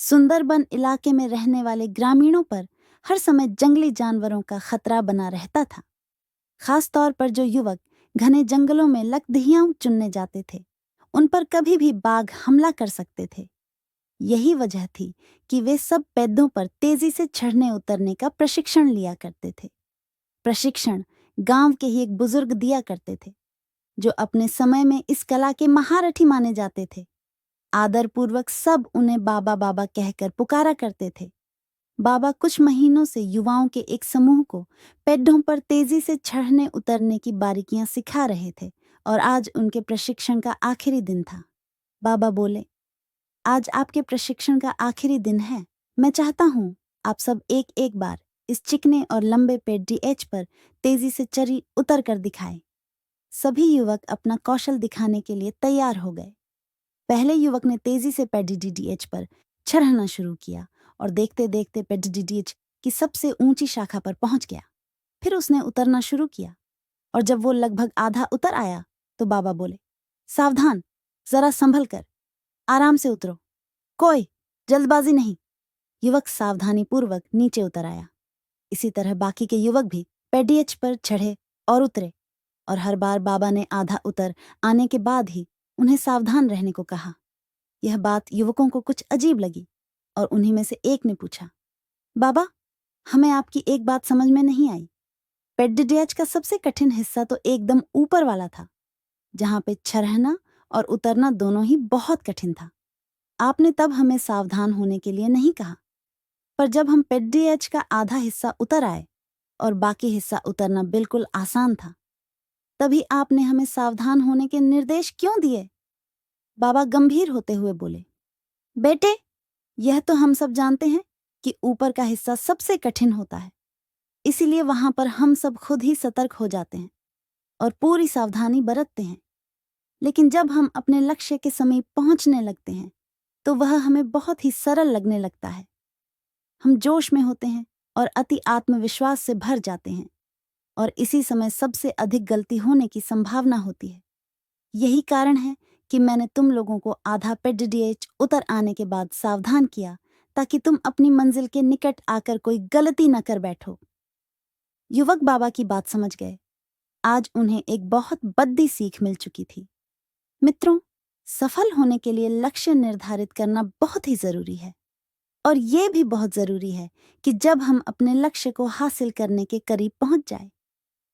सुंदरबन इलाके में रहने वाले ग्रामीणों पर हर समय जंगली जानवरों का खतरा बना रहता था। खास तौर पर जो युवक घने जंगलों में लकड़ियां चुनने जाते थे, उन पर कभी भी बाघ हमला कर सकते थे। यही वजह थी कि वे सब पैदों पर तेजी से चढ़ने उतरने का प्रशिक्षण लिया करते थे। प्रशिक्षण गांव के ही एक बुजुर्ग दिया करते थे, जो अपने समय में इस कला के महारथी माने जाते थे। आदरपूर्वक सब उन्हें बाबा बाबा कहकर पुकारा करते थे। बाबा कुछ महीनों से युवाओं के एक समूह को पेड़ों पर तेजी से चढ़ने उतरने की बारीकियां सिखा रहे थे और आज उनके प्रशिक्षण का आखिरी दिन था। बाबा बोले, आज आपके प्रशिक्षण का आखिरी दिन है। मैं चाहता हूँ आप सब एक एक बार इस चिकने और लंबे पेड़ डीएच पर तेजी से चढ़ी उतर कर दिखाएं। सभी युवक अपना कौशल दिखाने के लिए तैयार हो गए। पहले युवक ने तेजी से पेडीडीएच पर चढ़ना शुरू किया और देखते देखते पेडीडीएच की सबसे ऊंची शाखा पर पहुंच गया। फिर उसने उतरना शुरू किया और जब वो लगभग आधा उतर आया तो बाबा बोले, सावधान, जरा संभल कर, आराम से उतरो, कोई जल्दबाजी नहीं। युवक सावधानी पूर्वक नीचे उतर आया। इसी तरह बाकी के युवक भी पेडीएच पर चढ़े और उतरे और हर बार बाबा ने आधा उतर आने के बाद ही उन्हें सावधान रहने को कहा। यह बात युवकों को कुछ अजीब लगी और उन्हीं में से एक ने पूछा, बाबा, हमें आपकी एक बात समझ में नहीं आई। पेडीएच का सबसे कठिन हिस्सा तो एकदम ऊपर वाला था, जहां पे चढ़ना और उतरना दोनों ही बहुत कठिन था। आपने तब हमें सावधान होने के लिए नहीं कहा, पर जब हम पेडीएच का आधा हिस्सा उतर आए और बाकी हिस्सा उतरना बिल्कुल आसान था, तभी आपने हमें सावधान होने के निर्देश क्यों दिए? बाबा गंभीर होते हुए बोले, बेटे, यह तो हम सब जानते हैं कि ऊपर का हिस्सा सबसे कठिन होता है, इसीलिए वहां पर हम सब खुद ही सतर्क हो जाते हैं और पूरी सावधानी बरतते हैं। लेकिन जब हम अपने लक्ष्य के समीप पहुंचने लगते हैं तो वह हमें बहुत ही सरल लगने लगता है। हम जोश में होते हैं और अति आत्मविश्वास से भर जाते हैं और इसी समय सबसे अधिक गलती होने की संभावना होती है। यही कारण है कि मैंने तुम लोगों को आधा पेडीएच उतर आने के बाद सावधान किया, ताकि तुम अपनी मंजिल के निकट आकर कोई गलती न कर बैठो। युवक बाबा की बात समझ गए। आज उन्हें एक बहुत बड़ी सीख मिल चुकी थी। मित्रों, सफल होने के लिए लक्ष्य निर्धारित करना बहुत ही जरूरी है और ये भी बहुत जरूरी है कि जब हम अपने लक्ष्य को हासिल करने के करीब पहुंच जाए,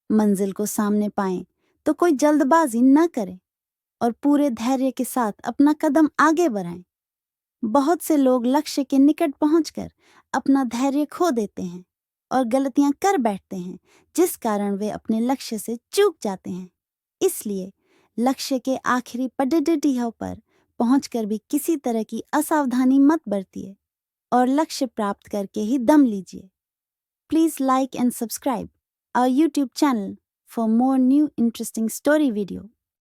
मंजिल को सामने पाएं, तो कोई जल्दबाजी न करें और पूरे धैर्य के साथ अपना कदम आगे बढ़ाएं। बहुत से लोग लक्ष्य के निकट पहुंचकर अपना धैर्य खो देते हैं और गलतियां कर बैठते हैं, जिस कारण वे अपने लक्ष्य से चूक जाते हैं। इसलिए लक्ष्य के आखिरी पडडडियों पर पहुंचकर भी किसी तरह की असावधानी मत बरतिए और लक्ष्य प्राप्त करके ही दम लीजिए। Please like and subscribe our YouTube channel for more new interesting story video.